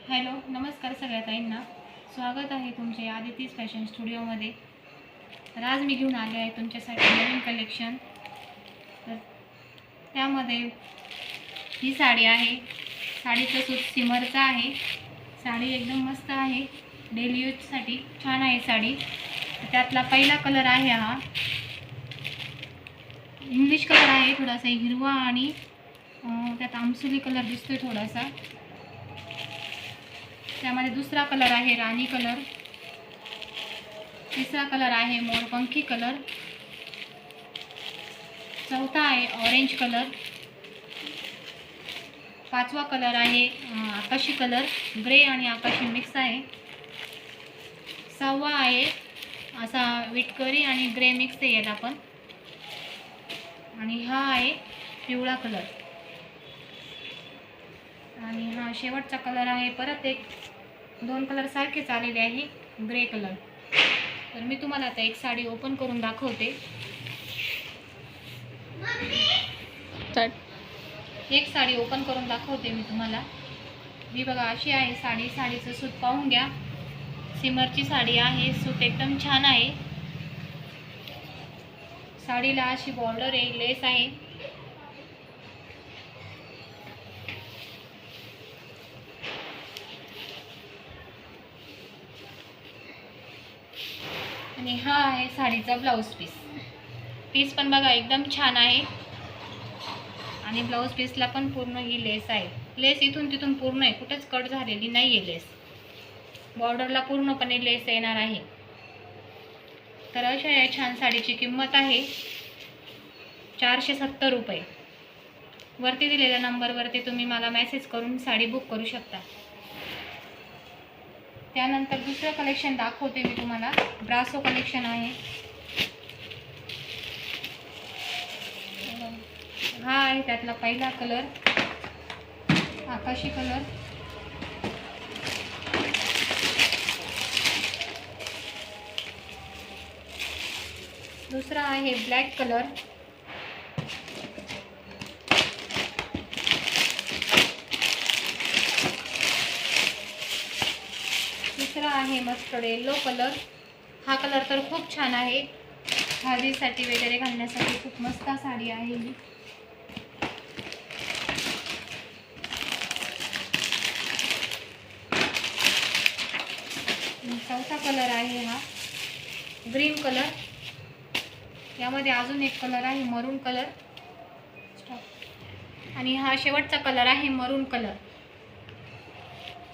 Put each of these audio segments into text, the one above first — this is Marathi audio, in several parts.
हॅलो, नमस्कार सगळ्या ताईंना. स्वागत आहे तुमचे आदितीज फॅशन स्टुडिओमध्ये. तर आज मी घेऊन आले आहे तुमच्यासाठी नवीन कलेक्शन. तर त्यामध्ये ही साडी आहे. साडीचं सूत सिमरचं आहे. साडी एकदम मस्त आहे, डेली यूजसाठी छान आहे साडी. त्यातला पहिला कलर आहे हा इंग्लिश कलर आहे, थोडासा हिरवा आणि त्यात आमसुली कलर दिसतोय थोडासा. त्यामध्ये दुसरा कलर आहे राणी कलर, तिसरा कलर आहे मोरपंखी कलर, चौथा आहे ऑरेंज कलर, पाचवा कलर आहे आकाशी कलर, ग्रे आणि आकाशी मिक्स आहे, सहावा आहे असा विटकरी आणि ग्रे मिक्स आहे यात आपण, आणि हा आहे पिवळा कलर, आणि हा शेवटचा कलर आहे परत एक दोन कलर सारखेच आलेले आहे ग्रे कलर. तर मी तुम्हाला आता एक साडी ओपन करून दाखवते. एक साडी ओपन करून दाखवते मी तुम्हाला. ही बघा अशी आहे साडी. साडीचं सूत पाहून घ्या. सिमरची साडी आहे, सूत एकदम छान आहे. साडीला अशी बॉर्डर आहे, लेस आहे. आणि हा आहे साडीचा ब्लाऊज पीस. पीस पण बघा एकदम छान आहे, आणि ब्लाऊज पीसला पण पूर्ण ही लेस आहे. लेस इथून तिथून पूर्ण आहे, कुठेच कट झालेली नाही आहे लेस. बॉर्डरला पूर्णपणे लेस येणार आहे. तर अशा या छान साडीची किंमत आहे 470 रुपये. वरती दिलेल्या नंबरवरती तुम्ही मला मेसेज करून साडी बुक करू शकता. त्यानंतर दुसरं कलेक्शन दाखवते मी तुम्हाला. ब्रासो कलेक्शन आहे. हा आहे त्यातला पहिला कलर आकाशी कलर, दुसरा आहे ब्लॅक कलर, तिसरा आहे मस्टर्ड येलो कलर. हा कलर तर खूप छान आहे, हळदीसाठी वगैरे घालण्यासाठी खूप मस्त साडी आहे ही. चौथा कलर आहे हा ग्रीन कलर. यामध्ये अजून एक कलर आहे मरून कलर, आणि हा शेवटचा कलर आहे मरून कलर.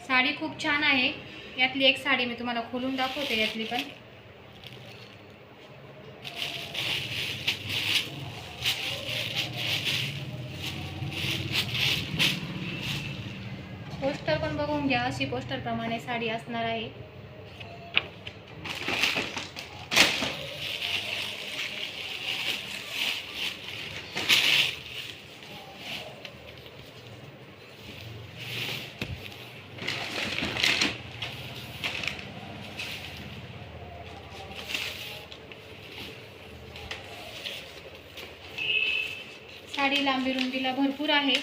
साडी खूप छान आहे. यातली एक साडी मी तुम्हाला खोलून दाखवते. यातली पण पोस्टर पण बघून घ्या. अशी पोस्टर प्रमाणे साडी असणार आहे. साडी लांबी रुंदीला भरपूर आहे.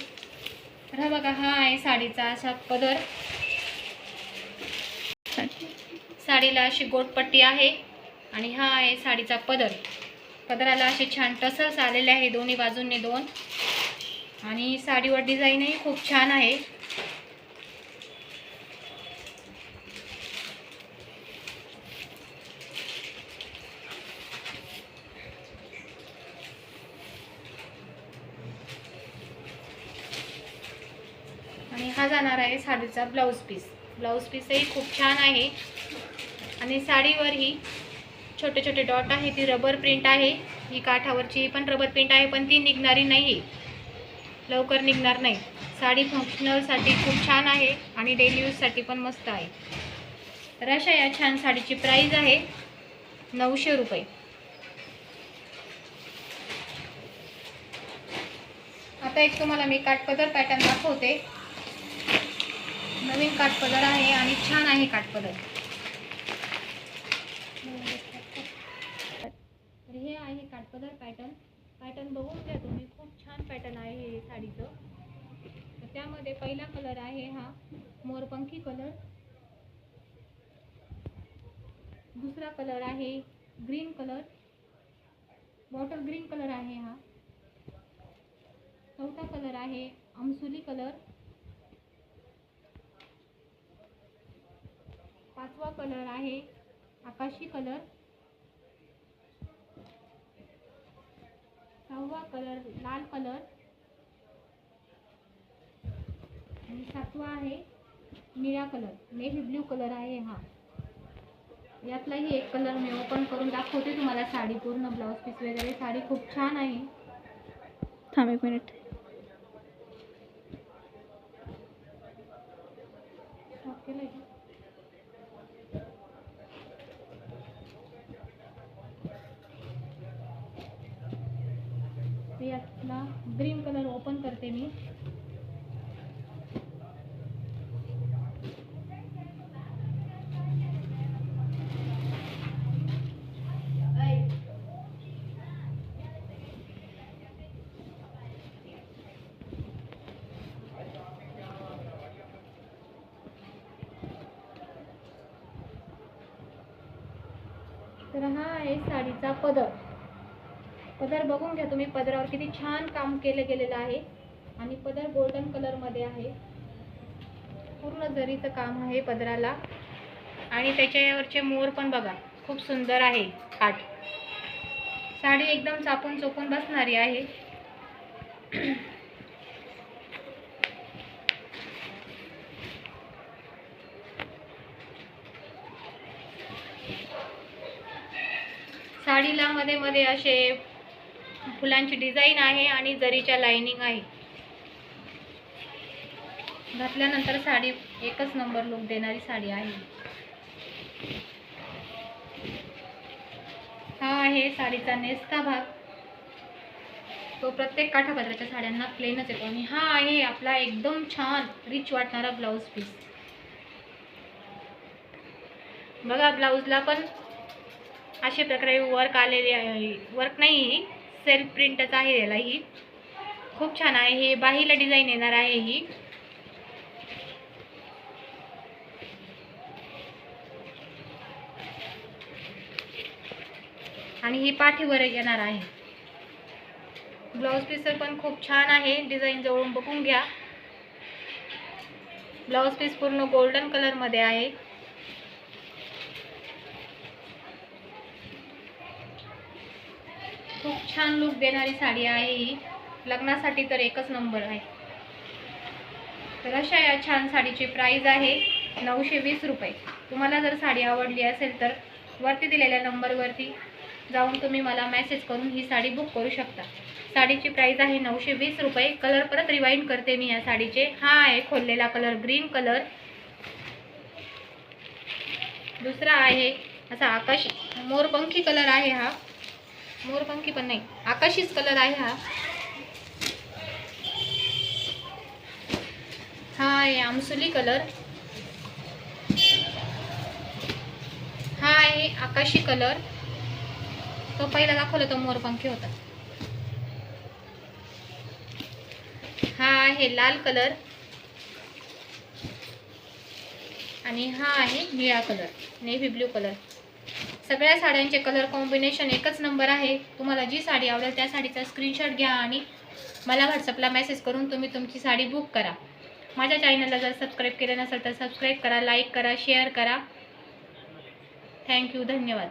तर हा बघा, हा आहे साडीचा असा पदर. साडीला अशी गोटपट्टी आहे, आणि हा आहे साडीचा पदर. पदराला असे छान टसल्स आलेले आहे दोन्ही बाजूंनी दोन, आणि साडीवर डिझाईनही खूप छान आहे. आणि हा जाणार आहे साडीचा ब्लाऊज पीस. ब्लाऊज पीसही खूप छान आहे, आणि साडीवर ही छोटे छोटे डॉट आहे, ती रबर प्रिंट आहे. ही काठावरची पण रबर प्रिंट आहे, पण ती निघणारी नाही, लवकर निघणार नाही. साडी फंक्शनलसाठी खूप छान आहे, आणि डेली यूजसाठी पण मस्त आहे. तर अशा या छान साडीची प्राईज आहे 900 रुपये. आता एक तुम्हाला मी काठपदर पॅटर्न दाखवते. नवीन काठपदर आहे, आणि छान आहे काठपदर. तर हे आहे काठपदर पॅटर्न. पॅटर्न बघून घ्या तुम्ही, खूप छान पॅटर्न आहे हे साडीचं. तर त्यामध्ये पहिला कलर आहे हा मोरपंखी कलर, दुसरा कलर आहे green colour, bottle green colour आहे हा, चौथा कलर आहे आमसुली कलर, पाचवा कलर आहे आकाशी कलर, सहावा कलर लाल कलर आणि सातवा आहे निळा कलर, नेव्ही ब्ल्यू कलर आहे हा. यातलाही एक कलर मी ओपन करून दाखवते तुम्हाला. साडी पूर्ण ब्लाउज पीस वगैरे साडी खूप छान आहे. थांब एक मिनिट. यातला ग्रीन कलर ओपन करते मी. तर हा आहे साडीचा पदर. पदर बघून घ्या तुम्ही. पदरावर किती छान काम गेलेलं आहे आणि पदर गोल्डन कलर मध्ये आहे. पूर्ण जरीचं काम आहे पदराला आणि त्याच्यावरचे मोर पण बघा खूप सुंदर आहे. काठ साडी एकदम चापून चोपून बसणारी आहे. साडीला मध्ये मध्ये असे फुलांची डिझाईन आहे आणि जरीच्या लाइनिंग आहे. घातल्यानंतर साडी एकच नंबर लुक देणारी साडी आहे. हा आहे साडीचा नेसता भाग. तो प्रत्येक काठापदराच्या साड्यांना प्लेनच येतो आणि हा आहे आपला एकदम छान रिच वाटणारा ब्लाउज पीस. बघा ब्लाउजला पण अशा प्रकारे वर्क आलेले आहे. वर्क नाही, सेल्फ प्रिंटच आहे. याला ही खूप छान आहे. हे बाहीला डिझाईन येणार आहे. ही आणि ही पाठीवर येणार आहे. ब्लाउज पीस पण खूप छान आहे. डिझाईन जवळून बघून घ्या. ब्लाउज पीस पूर्ण गोल्डन कलर मध्ये आहे. खूप छान लुक देणारी साडी आहे ही. लग्नासाठी तर एकच नंबर आहे. तर अशा या छान साडीची प्राइस आहे 920 रुपये. तुम्हाला जर साडी आवडली असेल तर वरती दिलेल्या नंबरवरती जाऊन तुम्ही मला मेसेज करून ही साडी बुक करू शकता. साडीची प्राइस आहे 920 रुपये. कलर परत रिवाइंड करते मी या साडीचे. हा आहे खोललेला कलर ग्रीन कलर. दुसरा आहे असा आकाशी मोरपंखी कलर आहे. हा मोरपंखी पण नाही, आकाशीच कलर आहे हा. हा आहे आमसुली कलर. हा आहे आकाशी कलर. तो पहिला दाखवला तो मोरपंखी होता. हा आहे लाल कलर आणि हा आहे निळा कलर, नेव्ही ब्ल्यू कलर. सगळ्या साड्यांचे कलर कॉम्बिनेशन एकच नंबर आहे. तुम्हाला जी साडी आवडेल त्या साडीचा स्क्रीनशॉट घ्या आणि मला व्हॉट्सअपला मेसेज करून तुम्ही तुमची साडी बुक करा. माझ्या चॅनलला जर सबस्क्राईब केलं नसेल तर सबस्क्राईब करा, लाईक करा, शेअर करा. थँक्यू, धन्यवाद.